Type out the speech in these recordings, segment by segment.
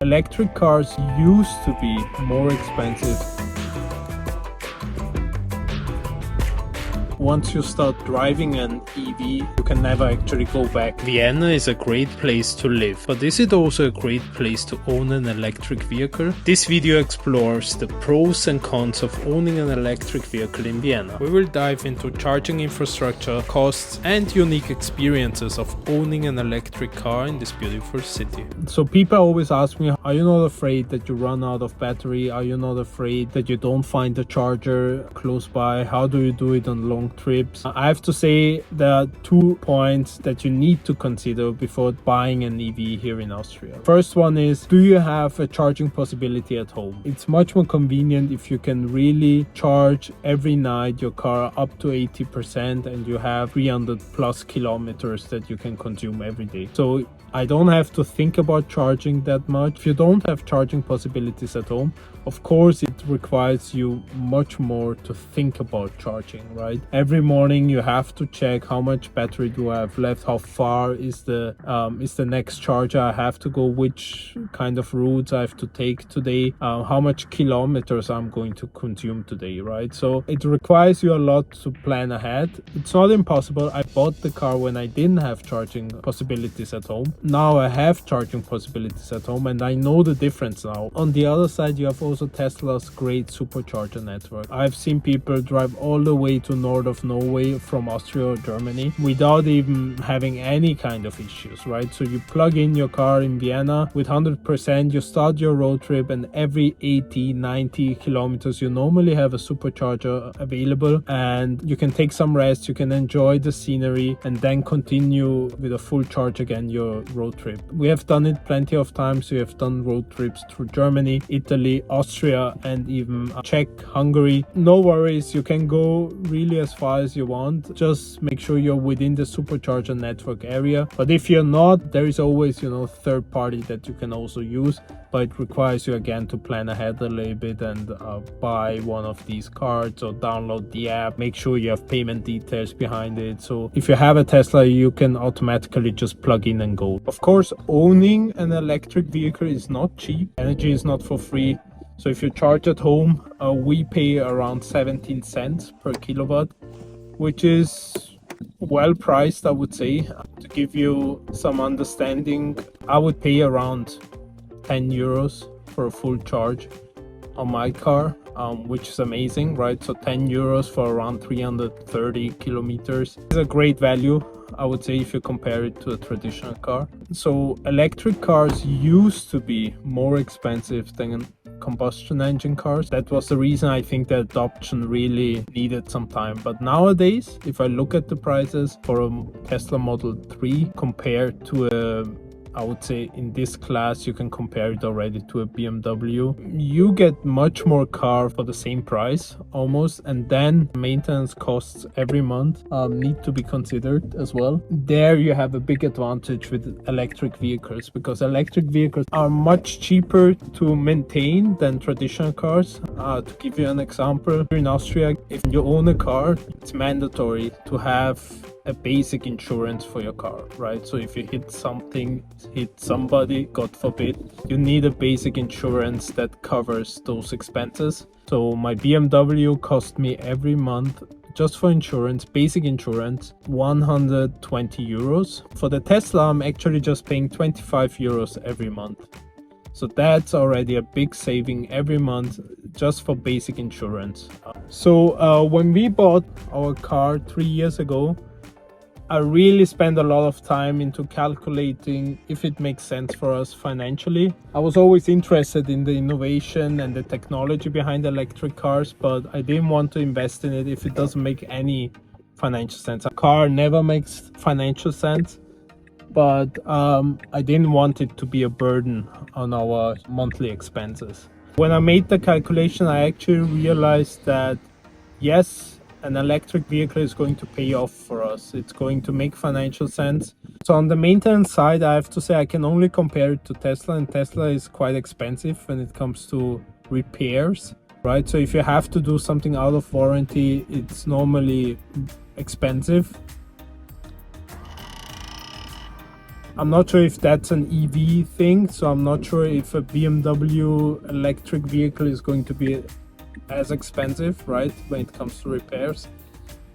Electric cars used to be more expensive. Once you start driving an EV, you can never actually go back. Vienna is a great place to live, but is it also a great place to own an electric vehicle? This video explores the pros and cons of owning an electric vehicle in Vienna. We will dive into charging infrastructure, costs, and unique experiences of owning an electric car in this beautiful city. So people always ask me, are you not afraid that you run out of battery? Are you not afraid that you don't find a charger close by? How do you do it on long trips? I have to say there are 2 points that you need to consider before buying an EV here in Austria. First one is, do you have a charging possibility at home? It's much more convenient if you can really charge every night your car up to 80% and you have 300 plus kilometers that you can consume every day. So I don't have to think about charging that much. If you don't have charging possibilities at home, of course it requires you much more to think about charging, right? Every morning you have to check how much battery do I have left, how far is the next charger I have to go, which kind of routes I have to take today, how much kilometers I'm going to consume today, right? So it requires you a lot to plan ahead. It's not impossible. I bought the car when I didn't have charging possibilities at home. Now I have charging possibilities at home and I know the difference now. On the other side, you have also Tesla's great supercharger network. I've seen people drive all the way to north of Norway from Austria or Germany without even having any kind of issues, right? So you plug in your car in Vienna with 100%, you start your road trip, and every 80-90 kilometers you normally have a supercharger available and you can take some rest, you can enjoy the scenery and then continue with a full charge again your road trip. We have done it plenty of times. We have done road trips through Germany, Italy, Austria, and even Czech, Hungary. No worries, you can go really as far as you want. Just make sure you're within the supercharger network area. But if you're not, there is always, third party that you can also use. But it requires you again to plan ahead a little bit and buy one of these cards or download the app. Make sure you have payment details behind it. So if you have a Tesla, you can automatically just plug in and go. Of course, owning an electric vehicle is not cheap. Energy is not for free. So if you charge at home, we pay around 17 cents per kilowatt, which is well priced, I would say. To give you some understanding, I would pay around 10 euros for a full charge on my car, which is amazing, right? So 10 euros for around 330 kilometers is a great value, I would say, if you compare it to a traditional car. So electric cars used to be more expensive than combustion engine cars. That was the reason I think the adoption really needed some time. But nowadays, if I look at the prices for a Tesla Model 3 compared to I would say in this class, you can compare it already to a BMW. You get much more car for the same price almost, and then maintenance costs every month need to be considered as well. There you have a big advantage with electric vehicles because electric vehicles are much cheaper to maintain than traditional cars. To give you an example, in Austria, if you own a car, it's mandatory to have a basic insurance for your car, right? So if you hit somebody, God forbid, you need a basic insurance that covers those expenses. So my BMW cost me every month, just for insurance, basic insurance, 120 euros. For the Tesla, I'm actually just paying 25 euros every month. So that's already a big saving every month just for basic insurance. So when we bought our car 3 years ago, I really spent a lot of time into calculating if it makes sense for us financially. I was always interested in the innovation and the technology behind electric cars, but I didn't want to invest in it if it doesn't make any financial sense. A car never makes financial sense, but I didn't want it to be a burden on our monthly expenses. When I made the calculation, I actually realized that yes, an electric vehicle is going to pay off for us. It's going to make financial sense. So on the maintenance side, I have to say I can only compare it to Tesla, and Tesla is quite expensive when it comes to repairs, right? So if you have to do something out of warranty, it's normally expensive. I'm not sure if that's an EV thing, so I'm not sure if a BMW electric vehicle is going to be as expensive, right, when it comes to repairs.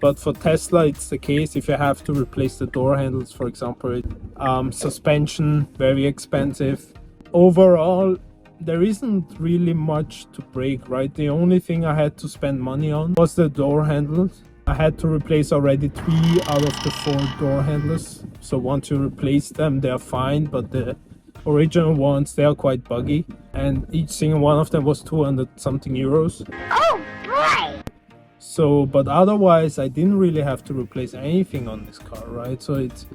But for Tesla, it's the case. If you have to replace the door handles, for example, suspension, very expensive. Overall, there isn't really much to break, right? The only thing I had to spend money on was the door handles. I had to replace already 3 out of the 4 door handles. So once you replace them, they're fine, but the original ones, they are quite buggy. And each single one of them was 200 something euros. Oh, boy! So, but otherwise, I didn't really have to replace anything on this car, right? So it's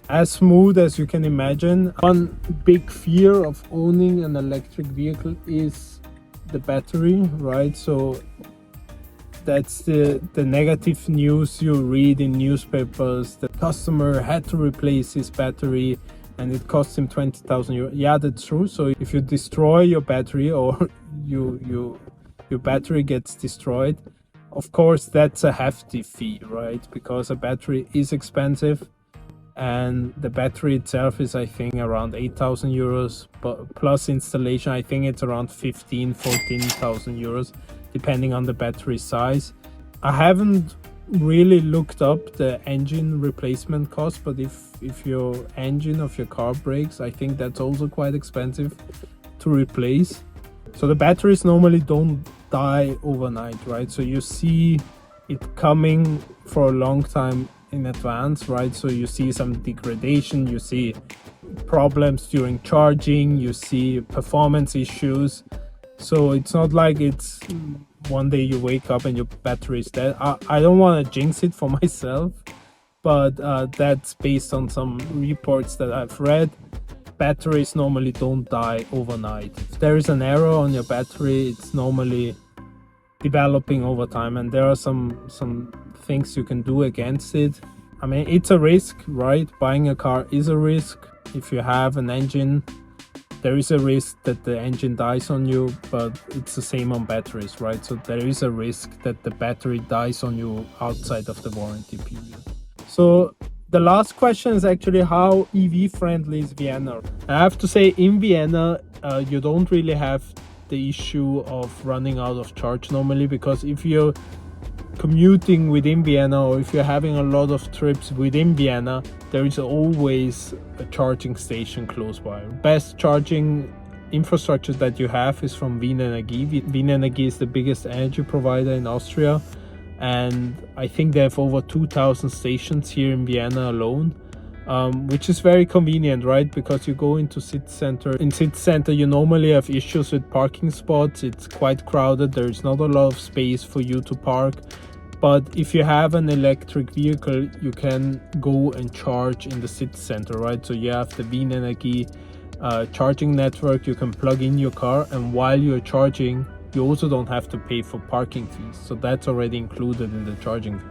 as smooth as you can imagine. One big fear of owning an electric vehicle is the battery, right? So that's the negative news you read in newspapers. The customer had to replace his battery and it cost him 20,000 euros. Yeah, that's true. So if you destroy your battery or your battery gets destroyed, of course that's a hefty fee, right? Because a battery is expensive, and the battery itself is, I think, around 8,000 euros, but plus installation, I think it's around 14,000 euros, depending on the battery size. I haven't really looked up the engine replacement cost, but if your engine of your car breaks, I think that's also quite expensive to replace. So the batteries normally don't die overnight, right? So you see it coming for a long time in advance, right? So you see some degradation, you see problems during charging, you see performance issues. So it's not like it's one day you wake up and your battery is dead. I don't want to jinx it for myself, but that's based on some reports that I've read. Batteries normally don't die overnight. If there is an error on your battery, it's normally developing over time, and there are some things you can do against it. I mean, it's a risk, right? Buying a car is a risk. If you have an engine, there is a risk that the engine dies on you, but it's the same on batteries, right? So there is a risk that the battery dies on you outside of the warranty period. So the last question is actually, how EV friendly is Vienna? I have to say, in Vienna, you don't really have the issue of running out of charge normally, because if you're commuting within Vienna or if you're having a lot of trips within Vienna, there is always a charging station close by. Best charging infrastructure that you have is from Vienna Energie. Vienna Energie is the biggest energy provider in Austria, and I think they have over 2,000 stations here in Vienna alone. Which is very convenient, right? Because you go into city center. In city center, you normally have issues with parking spots. It's quite crowded. There's not a lot of space for you to park. But if you have an electric vehicle, you can go and charge in the city center, right? So you have the Vienna Energie charging network. You can plug in your car, and while you're charging, you also don't have to pay for parking fees. So that's already included in the charging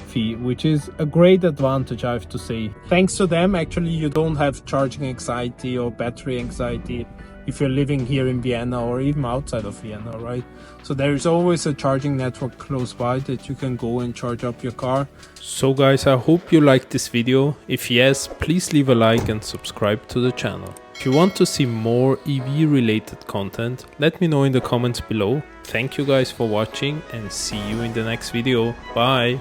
fee, which is a great advantage, I have to say. Thanks to them, actually, you don't have charging anxiety or battery anxiety if you're living here in Vienna or even outside of Vienna, right? So there is always a charging network close by that you can go and charge up your car. So guys, I hope you liked this video. If yes, please leave a like and subscribe to the channel. If you want to see more EV related content, let me know in the comments below. Thank you guys for watching, and see you in the next video. Bye!